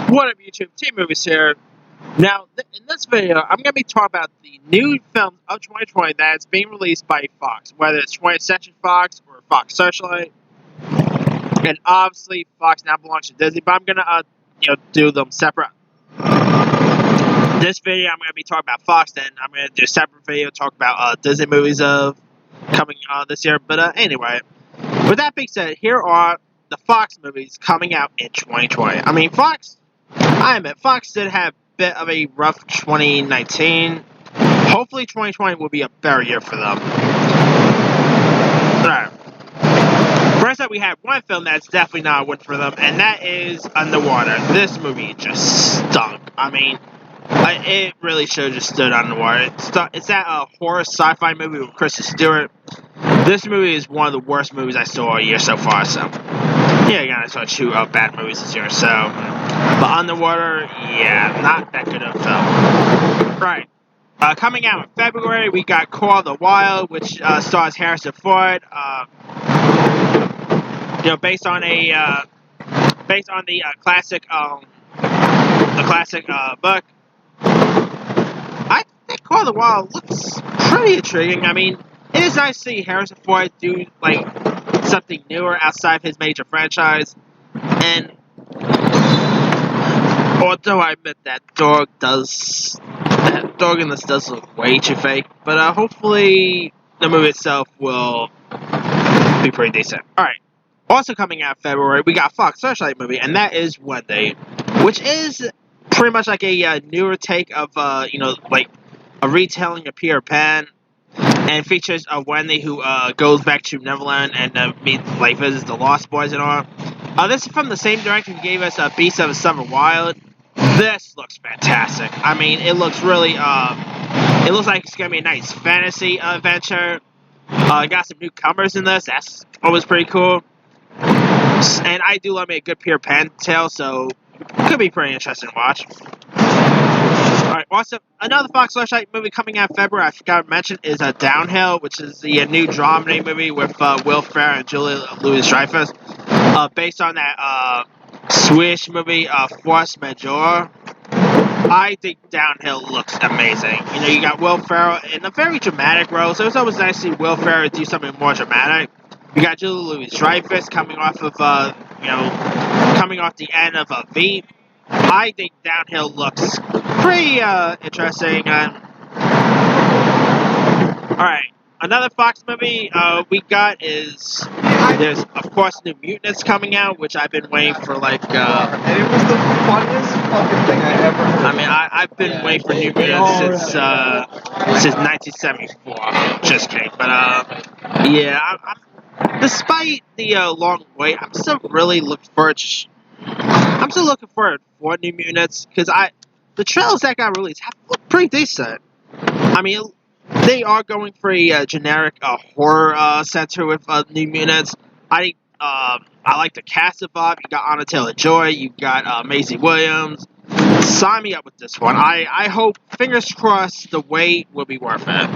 What up, YouTube? T-Movies here. Now, in this video, I'm going to be talking about the new films of 2020 that is being released by Fox, whether it's 20th Century Fox or Fox Searchlight. And obviously, Fox now belongs to Disney, but I'm going to, do them separate. This video, I'm going to be talking about Fox, then I'm going to do a separate video talk about Disney movies coming this year. But anyway, with that being said, here are the Fox movies coming out in 2020. I mean, Fox did have a bit of a rough 2019. Hopefully 2020 will be a better year for them. Alright. First up, we have one film that's definitely not a win for them, and that is Underwater. This movie just stunk. I mean, it really should have just stood underwater. It's that horror sci-fi movie with Kristen Stewart. This movie is one of the worst movies I saw all year so far, so... yeah, I saw two bad movies this year, so... but Underwater, yeah, not that good of a film. Right. Coming out in February, we got Call of the Wild, which stars Harrison Ford. Based on the classic book. I think Call of the Wild looks pretty intriguing. I mean, it is nice to see Harrison Ford do something newer outside of his major franchise. And although I admit that dog in this does look way too fake, but hopefully the movie itself will be pretty decent. Alright. Also coming out in February, we got Fox Searchlight movie, and that is Wendy, which is pretty much like a newer take of a retelling of Peter Pan, and features Wendy who goes back to Neverland and visits the Lost Boys and all. This is from the same director who gave us Beasts of the Summer Wild. This looks fantastic. I mean, it looks really it looks like it's gonna be a nice fantasy adventure. Got some newcomers in this. That's always pretty cool. And I do love me a good Peter Pan tale, so it could be pretty interesting to watch. Alright, also, another Fox Searchlight movie coming out in February, I forgot to mention, is Downhill, which is the new dramedy movie with Will Ferrell and Julia Louis-Dreyfus, based on that Swedish movie, Force Majeure. I think Downhill looks amazing. You got Will Ferrell in a very dramatic role, so it's always nice to see Will Ferrell do something more dramatic. You got Julia Louis-Dreyfus coming off of, coming off the end of V. I think Downhill looks pretty interesting. Alright, another Fox movie we got is, there's of course New Mutants coming out, which I've been waiting for and it was the funniest fucking thing I ever heard. I mean, I've been waiting for New Mutants since 1974. Just kidding, but yeah, despite the long wait, I'm still looking forward for New Mutants, because the trailers that got released have looked pretty decent. I mean, they are going for a generic horror center with New Mutants. I like the cast involved. You got Anna Taylor-Joy, you got Maisie Williams. Sign me up with this one. I hope, fingers crossed, the wait will be worth it.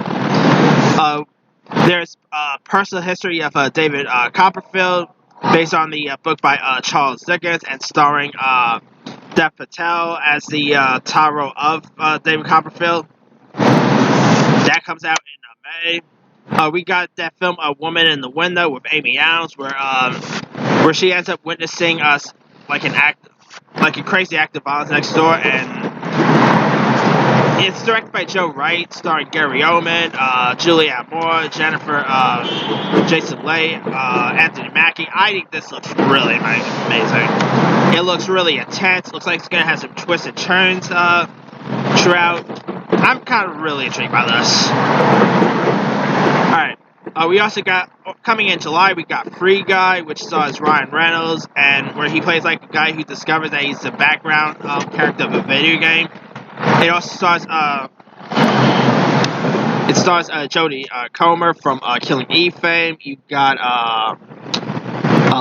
There's personal history of David Copperfield, based on the book by Charles Dickens, and starring Dev Patel as the Taro of David Copperfield. That comes out in May. We got that film A Woman in the Window with Amy Adams, where she ends up witnessing a crazy act of violence next door, and it's directed by Joe Wright, starring Gary Oldman, Julianne Moore, Jennifer, Jason Leigh, Anthony Mackie. I think this looks really amazing. It looks really intense. It looks like it's going to have some twists and turns throughout. I'm kind of really intrigued by this. Alright. We also got, coming in July, we got Free Guy, which stars Ryan Reynolds, and where he plays like a guy who discovers that he's the background character of a video game. It also stars Jodie Comer from Killing Eve fame. You got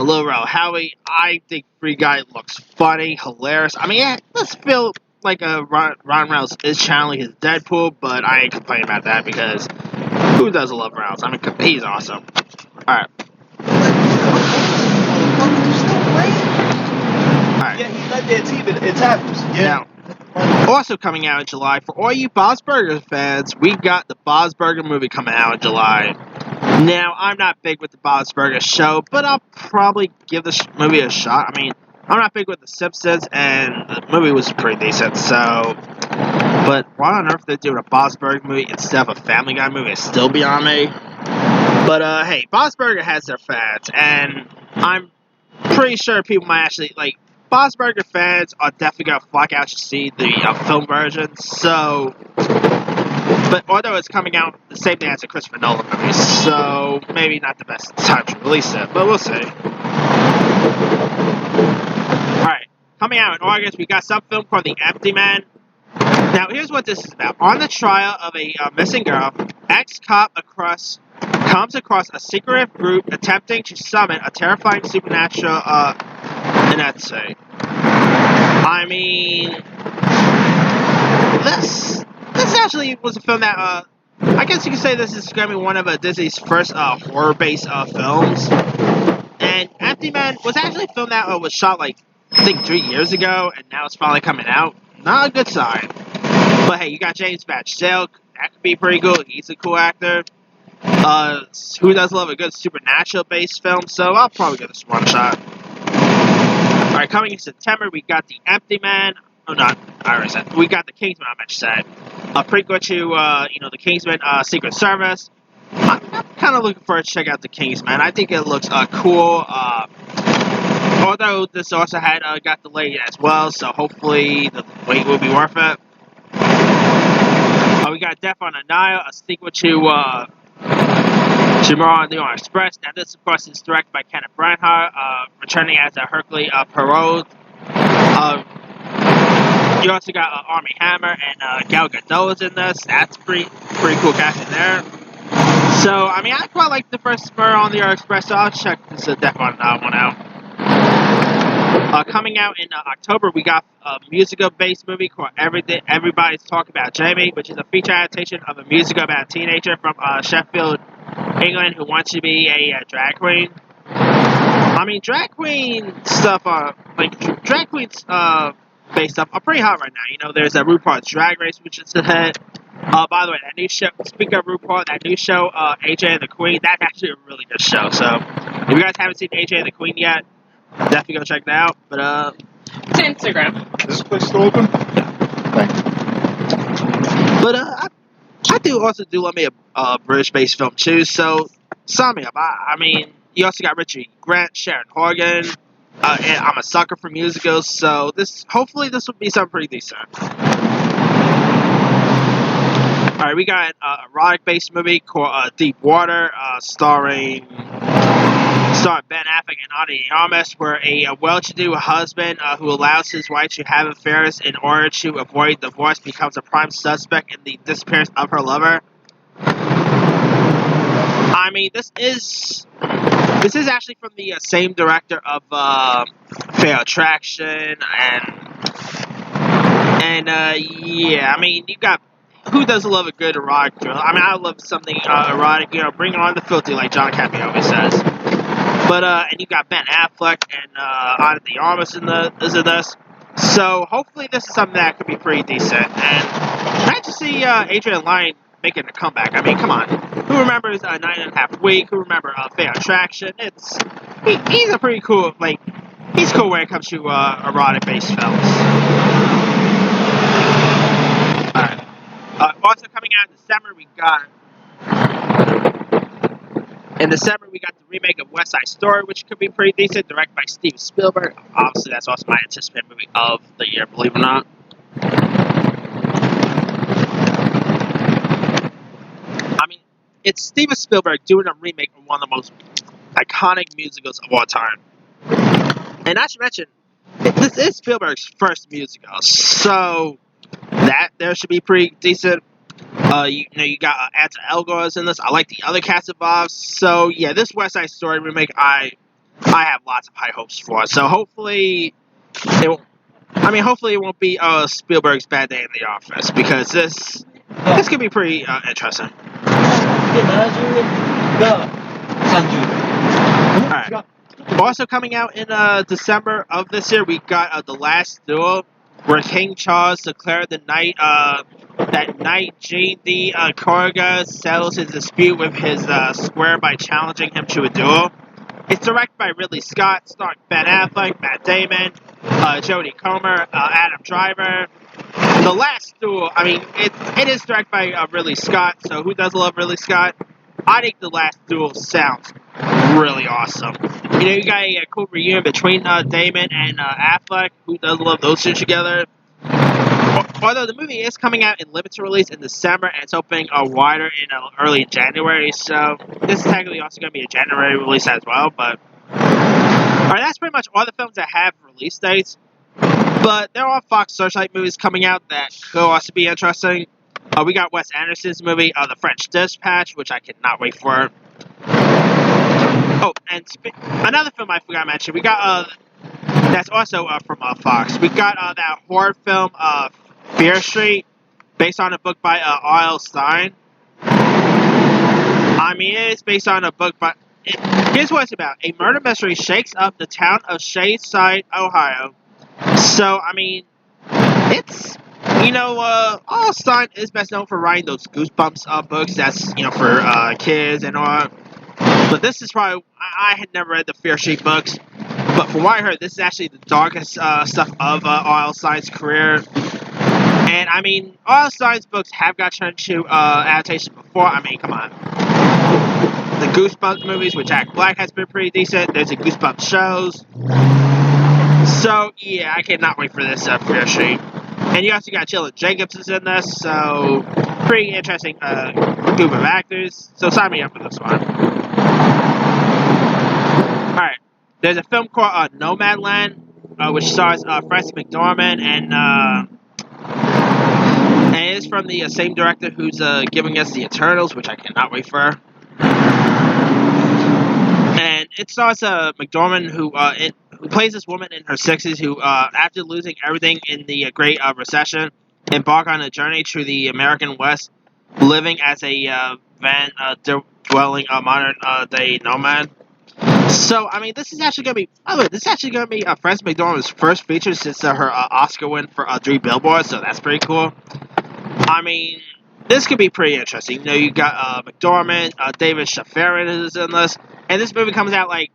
Lil Rel Howery. I think Free Guy looks funny, hilarious. I mean, yeah, let's feel like Ryan Reynolds is channeling his Deadpool, but I ain't complaining about that, because who doesn't love Reynolds? I mean, he's awesome. Alright. Yeah, he led It's happens. Yeah. Now, also coming out in July, for all you Bob's Burgers fans, we got the Bob's Burger movie coming out in July. Now, I'm not big with the Bob's Burgers show, but I'll probably give this movie a shot. I mean, I'm not big with The Simpsons, and the movie was pretty decent, so... But why on earth they're doing a Bob's Burger movie instead of a Family Guy movie is still beyond me. But, hey, Bob's Burger has their fans, and I'm pretty sure people might actually, like... Bob's Burger fans are definitely going to flock out to see the film version, so... But although it's coming out the same day as a Christopher Nolan movie, so maybe not the best time to release it, but we'll see. Alright, coming out in August, we got some film called The Empty Man. Now, here's what this is about. On the trial of a missing girl, ex-cop comes across a secretive group attempting to summon a terrifying supernatural entity. I mean, this actually was a film that, I guess you could say this is going to be one of Disney's first horror-based films. And Empty Man was actually a film that was shot, like, I think 3 years ago, and now it's finally coming out. Not a good sign. But hey, you got James Badge-Dale. That could be pretty cool. He's a cool actor. Who does love a good supernatural-based film? So I'll probably give this one shot. Alright, coming in September, we got The Empty Man. Oh, not, I already said. We got The Kingsman, I meant to say. A prequel to, The Kingsman Secret Service. I'm kind of looking forward to check out The Kingsman. I think it looks cool. Although this also had got delayed as well, so hopefully the wait will be worth it. We got Death on the Nile, a sequel to Miracle on the Orient Express. Now this, of course, is directed by Kenneth Branagh, returning as a Hercule Poirot. You also got Armie Hammer and Gal Gadot is in this. That's pretty cool casting there. So, I mean, I quite like the first Miracle on the Orient Express, so I'll check this Death on the Nile one out. Coming out in October, we got a musical-based movie called Everybody's Talking About Jamie, which is a feature adaptation of a musical about a teenager from Sheffield, England, who wants to be a drag queen. I mean, drag queen stuff, drag queens based stuff are pretty hot right now. You know, there's a RuPaul's Drag Race, which is a hit. By the way, that new show, speaking of RuPaul, that new show, AJ and the Queen, that's actually a really good show. So, if you guys haven't seen AJ and the Queen yet, definitely go check that out. But, to Instagram. Is this place still open? Yeah. Thank you. But, I do also do love me a British-based film, too, so sign me up. I mean, you also got Richard Grant, Sharon Horgan, and I'm a sucker for musicals, so hopefully this will be something pretty decent. Alright, we got an erotic-based movie called Deep Water, starring Ben Affleck and Ana de Armas, where a well-to-do husband who allows his wife to have affairs in order to avoid divorce becomes a prime suspect in the disappearance of her lover. I mean, this is actually from the same director of Fatal Attraction, and yeah, I mean, you got, who doesn't love a good erotic thriller? I mean, I love something erotic, bring on the filthy, like John Campea always says. But, and you got Ben Affleck and Ana de Armas is in this. So, hopefully this is something that could be pretty decent. And nice to see Adrian Lyne making a comeback. I mean, come on. Who remembers 9.5 Week? Who remember Fatal Attraction? He's a pretty cool, he's cool when it comes to erotic-based films. Alright. Also coming out in December, we got the remake of West Side Story, which could be pretty decent, directed by Steven Spielberg. Obviously, that's also my anticipated movie of the year, believe it or not. I mean, it's Steven Spielberg doing a remake of one of the most iconic musicals of all time. And not to mention, this is Spielberg's first musical, so that there should be pretty decent. You got Ansel Elgort in this. I like the other cast involved. So yeah, this West Side Story remake, I have lots of high hopes for. So hopefully it won't be Spielberg's bad day in the office, because this could be pretty interesting. Alright. Also coming out in December of this year, we got The Last Duel, where King Charles declared that Knight J.D. Korga settles his dispute with his square by challenging him to a duel. It's directed by Ridley Scott, starring Ben Affleck, Matt Damon, Jodie Comer, Adam Driver. The Last Duel, I mean, it is directed by Ridley Scott, so who doesn't love Ridley Scott? I think The Last Duel sounds really awesome. You know, you got a cool reunion between Damon and Affleck. Who doesn't love those two together? Although the movie is coming out in limited release in December, and it's opening wider in early January, so this is technically also going to be a January release as well, but... Alright, that's pretty much all the films that have release dates, but there are Fox Searchlight movies coming out that could also be interesting. We got Wes Anderson's movie, The French Dispatch, which I cannot wait for. Oh, and another film I forgot to mention, we got, that's also from Fox. We got that horror film, Fear Street, based on a book by R.L. Stein. I mean, it is based on a book by... Here's what it's about. A murder mystery shakes up the town of Shadeside, Ohio. So, I mean, it's... You know, R.L. Stein is best known for writing those Goosebumps books. That's, you know, for kids and all. But this is probably... I had never read the Fear Street books. But from what I heard, this is actually the darkest stuff of R.L. Stein's career. And, I mean, R.L. Stein's books have got turned into adaptations before. I mean, come on. The Goosebumps movies with Jack Black has been pretty decent. There's the Goosebumps shows. So, yeah, I cannot wait for this Fear Street. And you also got Chilla Jacobs in this, so pretty interesting group of actors. So sign me up for this one. Alright, there's a film called Nomadland, which stars Frances McDormand, and it's from the same director who's giving us The Eternals, which I cannot wait for. And it stars McDormand, who plays this woman in her 60s who, after losing everything in the Great Recession, embarked on a journey through the American West, living as a van-dwelling modern-day nomad. So, I mean, this is actually going to be Frances McDormand's first feature since her Oscar win for 3 Billboards, so that's pretty cool. I mean, this could be pretty interesting. You know, you got McDormand, David Schifrin is in this, and this movie comes out, I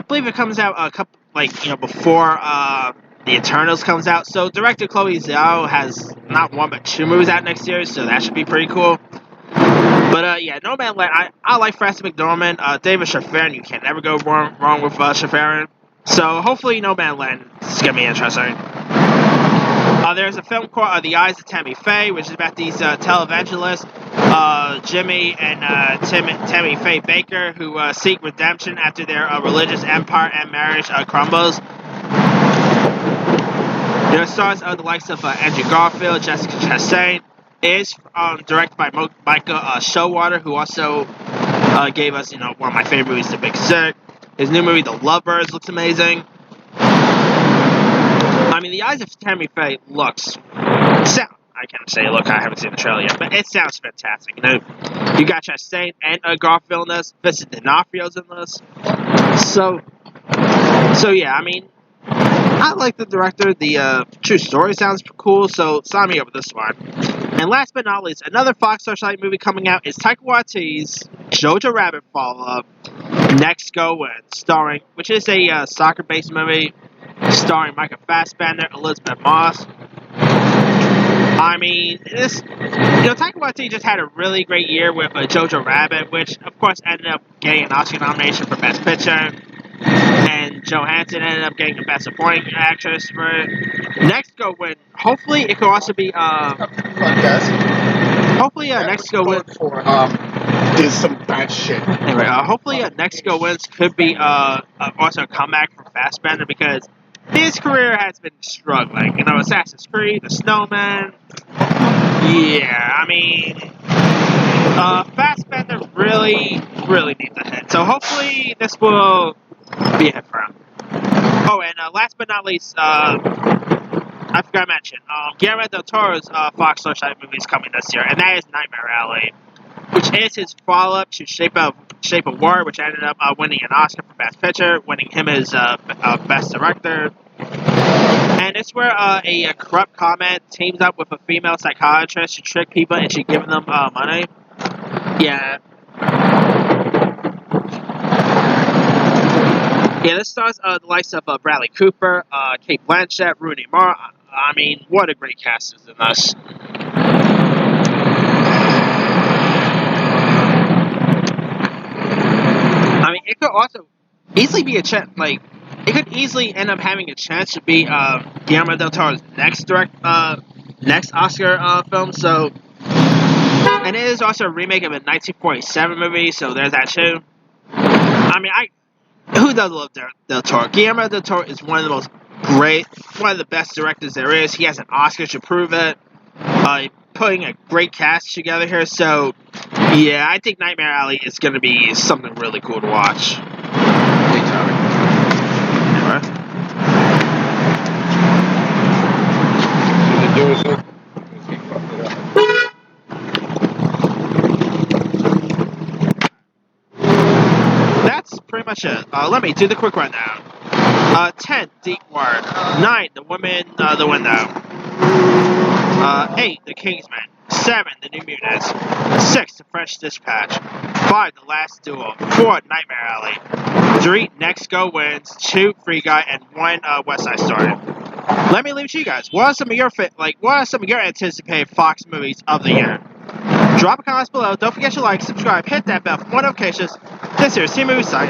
believe it comes out a couple, before The Eternals comes out. So director Chloe Zhao has not one but 2 movies out next year, so that should be pretty cool. But yeah, Nomadland, I like Frances McDormand. David Schifrin, you can never go wrong with Schifrin. So hopefully Nomadland is going to be interesting. There's a film called The Eyes of Tammy Faye, which is about these televangelists, Jimmy and Tammy Faye Baker, who seek redemption after their religious empire and marriage crumbles. There are stars of the likes of Andrew Garfield, Jessica Chastain. It is directed by Micah Showalter, who also gave us, one of my favorite movies, The Big Sick. His new movie, The Lovebirds, looks amazing. I mean, The Eyes of Tammy Faye looks... I can't say look, I haven't seen the trailer yet, but it sounds fantastic. You know, you got Chastain and Garfield in this. Vincent D'Onofrio's in this. So yeah, I mean, I like the director. The true story sounds cool, so sign me up with this one. And last but not least, another Fox Searchlight movie coming out is Taika Waititi's Jojo Rabbit follow-up, Next Go Win, which is a soccer-based movie starring Michael Fassbender, Elizabeth Moss. I mean, Taika Waititi just had a really great year with Jojo Rabbit, which, of course, ended up getting an Oscar nomination for Best Picture. And Johansson ended up getting the Best Supporting Actress for Next Go Win. Hopefully, it could also be, Next Go Win is some bad shit. Anyway, hopefully, Next Go Wins could be also a comeback for Fassbender, because his career has been struggling. You know, Assassin's Creed, The Snowman. Yeah, I mean, Fassbender really, really needs a hit. So hopefully this will be a hit for him. Oh, and last but not least, I forgot to mention, Guillermo del Toro's Fox Searchlight movie is coming this year, and that is Nightmare Alley. which is his follow-up to Shape of Water, which ended up winning an Oscar for Best Picture, winning him his Best Director. And it's where a corrupt comment teams up with a female psychiatrist to trick people into giving them money. Yeah. Yeah, this stars the likes of Bradley Cooper, Kate Blanchett, Rooney Mara. I mean, what a great cast is in this. I mean, it could also easily be a chance, like, it could easily end up having a chance to be Guillermo del Toro's next Oscar film. So, and it is also a remake of a 1947 movie. So there's that too. I mean, who doesn't love del Toro? Guillermo del Toro is one of the best directors there is. He has an Oscar to prove it. Putting a great cast together here. So, yeah, I think Nightmare Alley is going to be something really cool to watch. That's pretty much it. Let me do the quick rundown. 10, Deep Ward. 9, The Woman, the Window. 8, The Kingsman. 7, The New Mutants. 6, The French Dispatch. 5, The Last Duel. 4, Nightmare Alley. 3, Next Go Wins. 2, Free Guy, and 1, West Side Story. Let me leave it to you guys. What are some of your anticipated Fox movies of the year? Drop a comment below. Don't forget to like, subscribe, hit that bell for more notifications. This here is C-Movie signing off.